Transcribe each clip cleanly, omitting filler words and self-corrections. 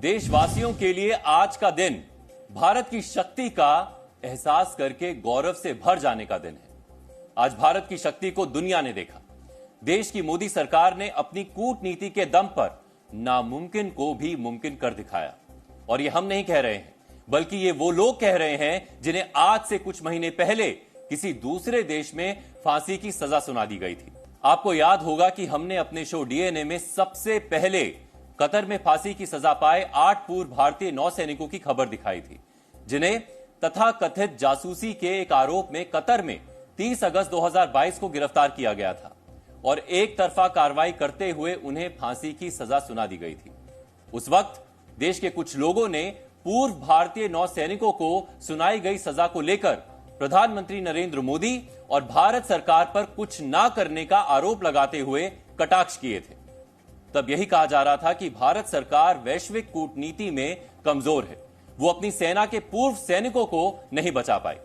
देशवासियों के लिए आज का दिन भारत की शक्ति का एहसास करके गौरव से भर जाने का दिन है। आज भारत की शक्ति को दुनिया ने देखा। देश की मोदी सरकार ने अपनी कूटनीति के दम पर नामुमकिन को भी मुमकिन कर दिखाया। और ये हम नहीं कह रहे हैं, बल्कि ये वो लोग कह रहे हैं जिन्हें आज से कुछ महीने पहले किसी दूसरे देश में फांसी की सजा सुना दी गई थी। आपको याद होगा कि हमने अपने शो डीएनए में सबसे पहले कतर में फांसी की सजा पाए 8 पूर्व भारतीय नौसैनिकों की खबर दिखाई थी, जिन्हें तथाकथित जासूसी के एक आरोप में कतर में 30 अगस्त 2022 को गिरफ्तार किया गया था और एक तरफा कार्रवाई करते हुए उन्हें फांसी की सजा सुना दी गई थी। उस वक्त देश के कुछ लोगों ने पूर्व भारतीय नौसैनिकों को सुनाई गई सजा को लेकर प्रधानमंत्री नरेंद्र मोदी और भारत सरकार पर कुछ ना करने का आरोप लगाते हुए कटाक्ष किए थे। तब यही कहा जा रहा था कि भारत सरकार वैश्विक कूटनीति में कमजोर है, वो अपनी सेना के पूर्व सैनिकों को नहीं बचा पाई।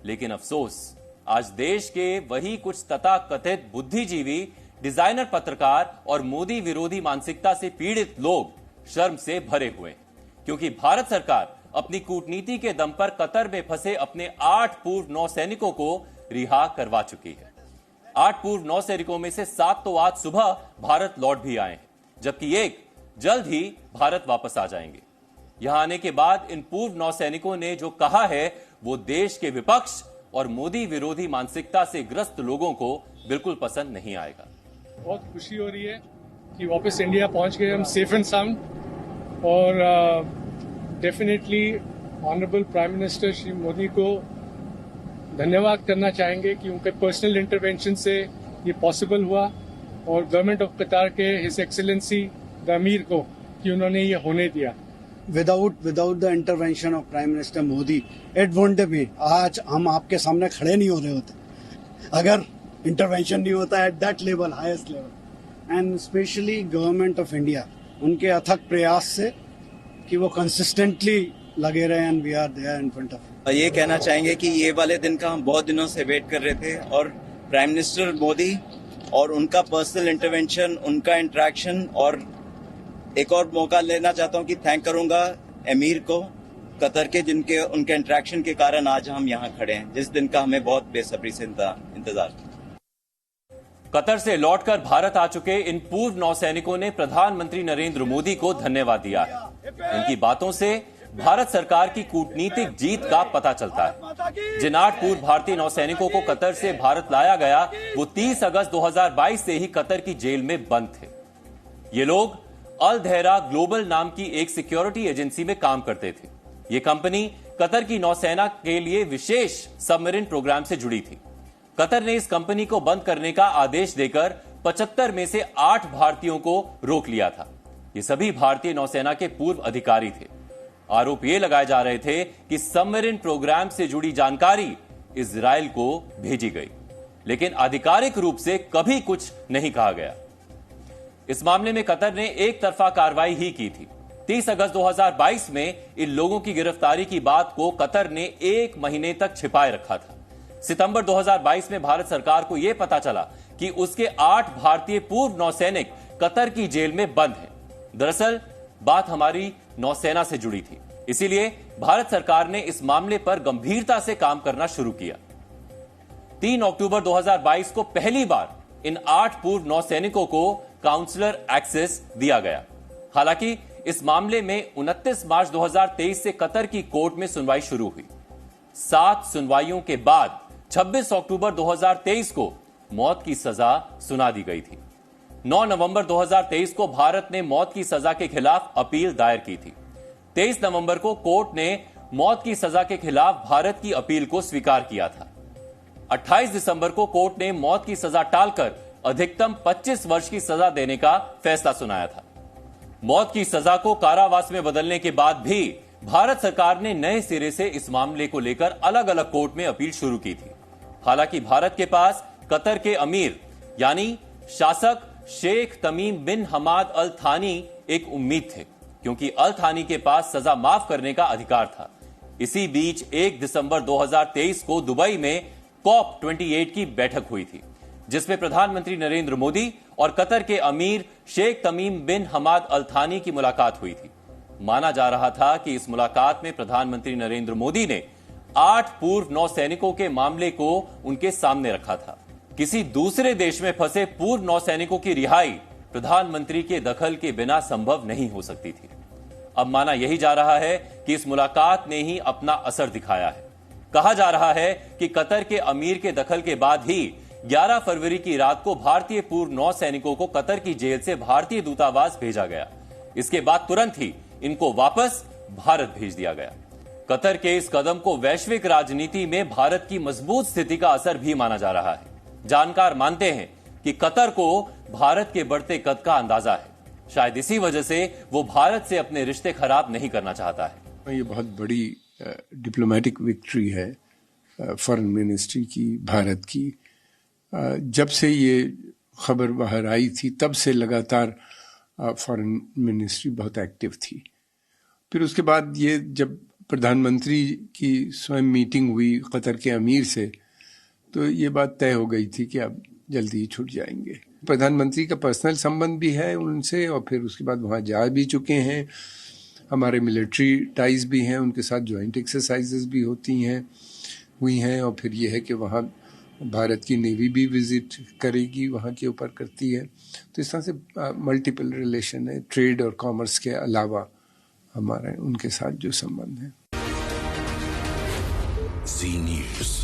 लेकिन अफसोस, आज देश के वही कुछ तथाकथित बुद्धिजीवी, डिजाइनर पत्रकार और मोदी विरोधी मानसिकता से पीड़ित लोग शर्म से भरे हुए हैं, क्योंकि भारत सरकार अपनी कूटनीति के दम पर कतर में फंसे अपने 8 पूर्व नौसैनिकों को रिहा करवा चुकी है। 8 पूर्व नौसैनिकों में से 7 तो आज सुबह भारत लौट भी आए हैं, जबकि एक जल्द ही भारत वापस आ जाएंगे। यहां आने के बाद इन पूर्व नौसैनिकों ने जो कहा है वो देश के विपक्ष और मोदी विरोधी मानसिकता से ग्रस्त लोगों को बिल्कुल पसंद नहीं आएगा। बहुत खुशी हो रही है कि वापस इंडिया पहुंच गए हम सेफ एंड साउंड। और definitely honourable prime minister Shri Modi को धन्यवाद करना चाहेंगे कि उनके पर्सनल इंटरवेंशन से ये पॉसिबल हुआ, और गवर्नमेंट ऑफ कतार के हिज एक्सीलेंसी द अमीर को कि उन्होंने ये होने दिया। Without the intervention of Prime Minister Modi, it wouldn't be. आज हम आपके सामने खड़े नहीं हो रहे होते अगर इंटरवेंशन नहीं होता at that level, highest level. And specially government of India, उनके अथक प्रयास से कि वो कंसिस्टेंटली लगे रहे and we are there in front of. ये कहना चाहेंगे कि ये वाले दिन का हम बहुत दिनों से वेट कर रहे थे, और प्राइम मिनिस्टर मोदी और उनका पर्सनल इंटरवेंशन, उनका इंटरेक्शन, और एक और मौका लेना चाहता हूं कि थैंक करूंगा अमीर को कतर के, जिनके उनके इंटरेक्शन के कारण आज हम यहां खड़े हैं, जिस दिन का हमें बहुत बेसब्री से इंतजार। कतर से लौटकर भारत आ चुके इन पूर्व नौसैनिकों ने प्रधानमंत्री नरेंद्र मोदी को धन्यवाद दिया है। इनकी बातों से भारत सरकार की कूटनीतिक जीत का पता चलता है। जिन 8 पूर्व भारतीय नौसैनिकों को कतर से भारत लाया गया, वो 30 अगस्त 2022 से ही कतर की जेल में बंद थे। ये लोग अल धैरा ग्लोबल नाम की एक सिक्योरिटी एजेंसी में काम करते थे। ये कंपनी कतर की नौसेना के लिए विशेष सबमरीन प्रोग्राम से जुड़ी थी। कतर ने इस कंपनी को बंद करने का आदेश देकर 75 में से 8 भारतीयों को रोक लिया था। ये सभी भारतीय नौसेना के पूर्व अधिकारी थे। आरोप ये लगाए जा रहे थे कि सबमरीन प्रोग्राम से जुड़ी जानकारी इजराइल को भेजी गई, लेकिन आधिकारिक रूप से कभी कुछ नहीं कहा गया। इस मामले में कतर ने एक तरफा कार्रवाई ही की थी। 30 अगस्त 2022 में इन लोगों की गिरफ्तारी की बात को कतर ने 1 महीने तक छिपाए रखा था। सितंबर 2022 में भारत सरकार को यह पता चला कि उसके 8 भारतीय पूर्व नौसैनिक कतर की जेल में बंद हैं। दरअसल बात हमारी नौसेना से जुड़ी थी, इसीलिए भारत सरकार ने इस मामले पर गंभीरता से काम करना शुरू किया। 3 अक्टूबर 2022 को पहली बार इन 8 पूर्व नौसैनिकों को काउंसलर एक्सेस दिया गया। हालांकि इस मामले में 29 मार्च 2023 से कतर की कोर्ट में सुनवाई शुरू हुई। 7 सुनवाइयों के बाद 26 अक्टूबर 2023 को मौत की सजा सुना दी गई थी। 9 नवंबर 2023 को भारत ने मौत की सजा के खिलाफ अपील दायर की थी। 23 नवंबर को कोर्ट ने मौत की सजा के खिलाफ भारत की अपील को स्वीकार किया था। 28 दिसंबर को कोर्ट ने मौत की सजा टालकर अधिकतम 25 वर्ष की सजा देने का फैसला सुनाया था। मौत की सजा को कारावास में बदलने के बाद भी भारत सरकार ने नए सिरे से इस मामले को लेकर अलग अलग कोर्ट में अपील शुरू की थी। हालांकि भारत के पास कतर के अमीर यानी शासक शेख तमीम बिन हमाद अल थानी एक उम्मीद थे, क्योंकि अल थानी के पास सजा माफ करने का अधिकार था। इसी बीच 1 दिसंबर 2023 को दुबई में कॉप 28 की बैठक हुई थी, जिसमें प्रधानमंत्री नरेंद्र मोदी और कतर के अमीर शेख तमीम बिन हमाद अल थानी की मुलाकात हुई थी। माना जा रहा था कि इस मुलाकात में प्रधानमंत्री नरेंद्र मोदी ने 8 पूर्व नौसैनिकों के मामले को उनके सामने रखा था। किसी दूसरे देश में फंसे पूर्व नौसैनिकों की रिहाई प्रधानमंत्री के दखल के बिना संभव नहीं हो सकती थी। अब माना यही जा रहा है कि इस मुलाकात ने ही अपना असर दिखाया है। कहा जा रहा है कि कतर के अमीर के दखल के बाद ही 11 फरवरी की रात को भारतीय पूर्व नौसैनिकों को कतर की जेल से भारतीय दूतावास भेजा गया। इसके बाद तुरंत ही इनको वापस भारत भेज दिया गया। कतर के इस कदम को वैश्विक राजनीति में भारत की मजबूत स्थिति का असर भी माना जा रहा है। जानकार मानते हैं कि कतर को भारत के बढ़ते कद का अंदाजा है। शायद इसी वजह से वो भारत से अपने रिश्ते खराब नहीं करना चाहता है। ये बहुत बड़ी डिप्लोमेटिक विक्ट्री है फॉरेन मिनिस्ट्री की, भारत की। जब से ये खबर बाहर आई थी तब से लगातार फॉरेन मिनिस्ट्री बहुत एक्टिव थी। फिर उसके बाद ये जब प्रधानमंत्री की स्वयं मीटिंग हुई कतर के अमीर से, तो ये बात तय हो गई थी कि अब जल्दी ही छूट जाएंगे। प्रधानमंत्री का पर्सनल संबंध भी है उनसे, और फिर उसके बाद वहाँ जा भी चुके हैं। हमारे मिलिट्री टाइज भी हैं, उनके साथ जॉइंट एक्सरसाइजेस भी हुई हैं। और फिर ये है कि वहाँ भारत की नेवी भी विजिट करेगी, वहाँ के ऊपर करती है। तो इस तरह से मल्टीपल रिलेशन है, ट्रेड और कॉमर्स के अलावा हमारे उनके साथ जो संबंध है। जी न्यूज़।